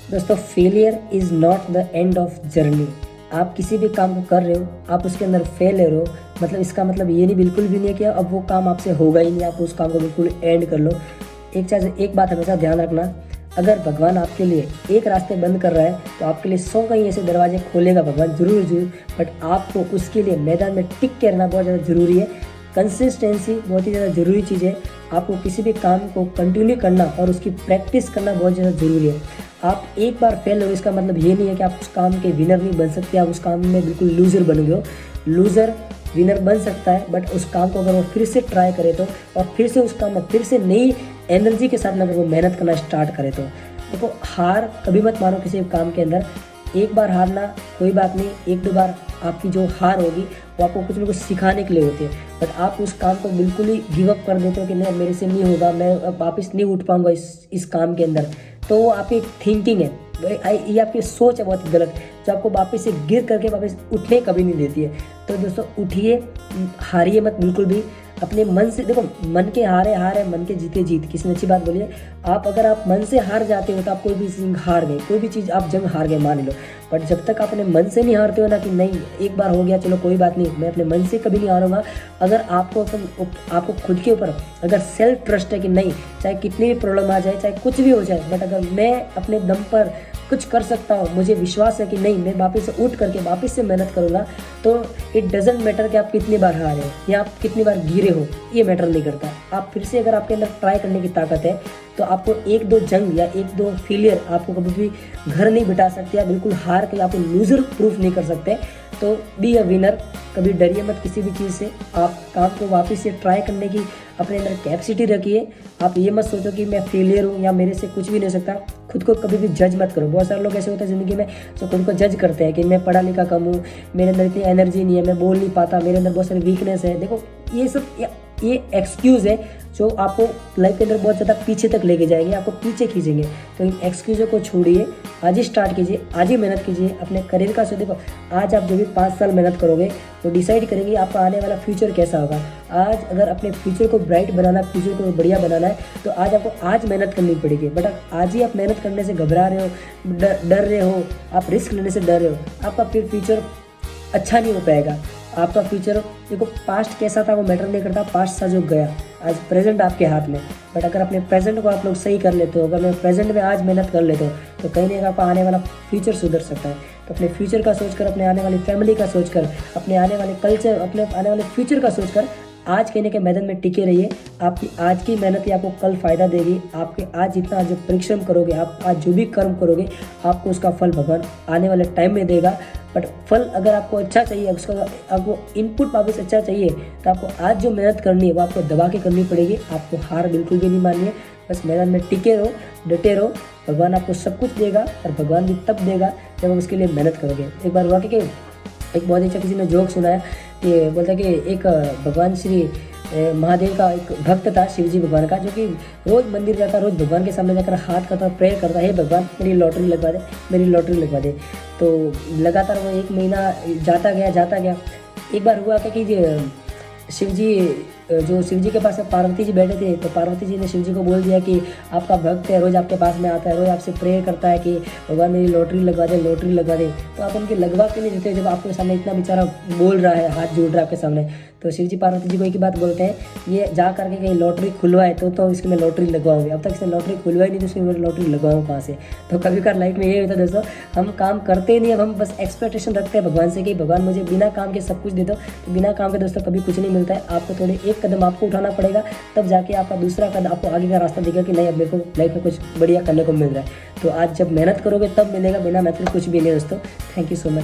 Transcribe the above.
दोस्तों failure is not the end of journey. आप किसी भी काम को कर रहे हो, आप उसके अंदर फेलियर हो, मतलब इसका मतलब ये नहीं, बिल्कुल भी नहीं है कि अब वो काम आपसे होगा ही नहीं, आप उस काम को बिल्कुल एंड कर लो। एक बात हमेशा ध्यान रखना, अगर भगवान आपके लिए एक रास्ते बंद कर रहा है तो आपके लिए 100 कहीं ऐसे दरवाजे खोलेगा भगवान, जरूर। बट आपको उसके लिए मैदान में टिक के रहना बहुत ज़्यादा ज़रूरी है। कंसिस्टेंसी बहुत ही ज़्यादा ज़रूरी चीज़ है। आपको किसी भी काम को कंटिन्यू करना और उसकी प्रैक्टिस करना बहुत ज़्यादा ज़रूरी है। आप एक बार फेल हो, इसका मतलब ये नहीं है कि आप उस काम के विनर नहीं बन सकते, आप उस काम में बिल्कुल लूज़र बन गए हो। लूज़र विनर बन सकता है, बट उस काम को अगर वो फिर से ट्राई करे तो, और फिर से उस काम में फिर से नई एनर्जी के साथ में अगर वो मेहनत करना स्टार्ट करे तो। देखो, हार कभी मत मानो किसी काम के अंदर। एक बार हारना कोई बात नहीं, एक दो बार आपकी जो हार होगी वो आपको कुछ ना कुछ सिखाने के लिए होती है। बट आप उस काम को बिल्कुल ही गिव अप कर देते हो कि नहीं, मेरे से नहीं होगा, मैं अब वापस नहीं उठ पाऊंगा इस काम के अंदर, तो वो आपकी थिंकिंग है, ये आपकी सोच है बहुत गलत, जो आपको वापस से गिर करके वापस उठने कभी नहीं देती है। तो दोस्तों उठिए, हारिए मत बिल्कुल भी। अपने मन से देखो, मन के हारे हार है, मन के जीते जीत। किसी ने अच्छी बात बोली है, अगर आप मन से हार जाते हो तो आप कोई भी चीज़ हार गए, कोई भी चीज़ आप जंग हार गए मान लो। बट जब तक आप अपने मन से नहीं हारते हो ना, कि नहीं एक बार हो गया चलो कोई बात नहीं, मैं अपने मन से कभी नहीं हारूंगा। अगर आपको खुद के ऊपर अगर सेल्फ ट्रस्ट है कि नहीं, चाहे कितनी भी प्रॉब्लम आ जाए, चाहे कुछ भी हो जाए, बट अगर मैं अपने दम पर कुछ कर सकता हूँ, मुझे विश्वास है कि नहीं मैं वापस से उठ करके वापस से मेहनत करूँगा, तो इट डजेंट मैटर कि आप कितनी बार हारे हो या आप कितनी बार गिरे हो, ये मैटर नहीं करता। आप फिर से अगर आपके अंदर ट्राई करने की ताकत है तो आपको एक दो जंग या एक दो फेलियर आपको कभी भी घर नहीं बिठा सकते, या बिल्कुल हार के आपको लूजर प्रूफ नहीं कर सकते। तो बी अ विनर, कभी डरिए मत किसी भी चीज़ से। आप काम को वापस से ट्राई करने की अपने अंदर कैपेसिटी रखिए। आप ये मत सोचो कि मैं फेलियर हूँ या मेरे से कुछ भी नहीं हो सकता। खुद को कभी भी जज मत करो। बहुत सारे लोग ऐसे होते हैं ज़िंदगी में जो खुद को जज करते हैं कि मैं पढ़ा लिखा कम हूँ, मेरे अंदर इतनी एनर्जी नहीं है, मैं बोल नहीं पाता, मेरे अंदर बहुत सारी वीकनेस है। देखो ये सब ये एक्सक्यूज़ है जो आपको लाइफ के अंदर बहुत ज़्यादा पीछे तक लेके जाएंगे, आपको पीछे खींचेंगे। तो इन एक्सक्यूज़ों को छोड़िए, आज ही स्टार्ट कीजिए, आज ही मेहनत कीजिए अपने करियर का। देखो आज आप जो भी 5 साल मेहनत करोगे वो डिसाइड करेंगे आपका आने वाला फ्यूचर कैसा होगा। आज अगर अपने फ्यूचर को ब्राइट बनाना, फ्यूचर को बढ़िया बनाना है तो आज आपको आज मेहनत करनी पड़ेगी। बट आज ही आप मेहनत करने से घबरा रहे हो, डर रहे हो, आप रिस्क लेने से डर रहे हो, आपका फिर फ्यूचर अच्छा नहीं हो पाएगा। आपका फ्यूचर, देखो पास्ट कैसा था वो मैटर नहीं करता, पास्ट सा जो गया, आज प्रेजेंट आपके हाथ में। बट अगर अपने प्रेजेंट को आप लोग सही कर लेते हो, अगर मैं प्रेजेंट में आज मेहनत कर लेते हो तो कहीं नहीं आपका आने वाला फ्यूचर सुधर सकता है। तो अपने फ्यूचर का सोचकर, अपने आने वाली फैमिली का सोचकर, अपने आने वाले कल्चर, अपने आने वाले फ्यूचर का सोचकर आज कहने के मैदान में टिके रहिए। आपकी आज की मेहनत ही आपको कल फ़ायदा देगी। आपके आज जितना जो परिश्रम करोगे, आप आज जो भी कर्म करोगे, आपको उसका फल भगवान आने वाले टाइम में देगा। बट फल अगर आपको अच्छा चाहिए, उसका आपको इनपुट वापस अच्छा चाहिए, तो आपको आज जो मेहनत करनी है वो आपको दबा के करनी पड़ेगी। आपको हार बिल्कुल भी नहीं माननी है, बस मैदान में टिके रहो, डटे रहो। भगवान आपको सब कुछ देगा, और भगवान भी तब देगा जब आप उसके लिए मेहनत करोगे। एक बार हुआ कि एक बहुत अच्छा किसी ने जोक सुनाया, ये बोलता कि एक भगवान श्री महादेव का एक भक्त था, शिवजी भगवान का, जो कि रोज़ मंदिर जाता, रोज़ भगवान के सामने जाकर हाथ करता, प्रेयर करता, हे भगवान मेरी लॉटरी लगवा दे, मेरी लॉटरी लगवा दे। तो लगातार वो 1 महीना जाता गया। एक बार हुआ कि शिवजी के पास पार्वती जी बैठे थे, तो पार्वती जी ने शिवजी को बोल दिया कि आपका भक्त है, रोज़ आपके पास में आता है, रोज़ आपसे प्रेयर करता है कि भगवान मेरी लॉटरी लगवा दे, लॉटरी लगवा दे। तो आप उनकी लगवा क्यों नहीं देते जब आपके सामने इतना बेचारा बोल रहा है, हाथ जोड़ रहा है आपके सामने। तो शिवजी पार्वती जी को एक ही बात बोलते हैं, ये जा करके कहीं लॉटरी खुलवाए तो इसकी मैं लॉटरी लगवाऊंगी। अब तक इसने लॉटरी खुलवाई नहीं तो इसकी मैं लॉटरी लगवाऊँ कहाँ से। तो कभी कभार लाइफ में ये होता है दोस्तों, हम काम करते ही नहीं, अब हम बस एक्सपेक्टेशन रखते हैं भगवान से कि भगवान मुझे बिना काम के सब कुछ दे दो। तो बिना काम के दोस्तों कभी कुछ नहीं मिलता है। आपको थोड़े एक कदम आपको उठाना पड़ेगा, तब जाके आपका दूसरा कदम, आपको आगे का रास्ता दिखेगा कि नहीं अब मेरे को लाइफ में कुछ बढ़िया करने को मिल रहा है। तो आज जब मेहनत करोगे तब मिलेगा, बिना मेहनत कुछ भी नहीं दोस्तों। Thank you so much.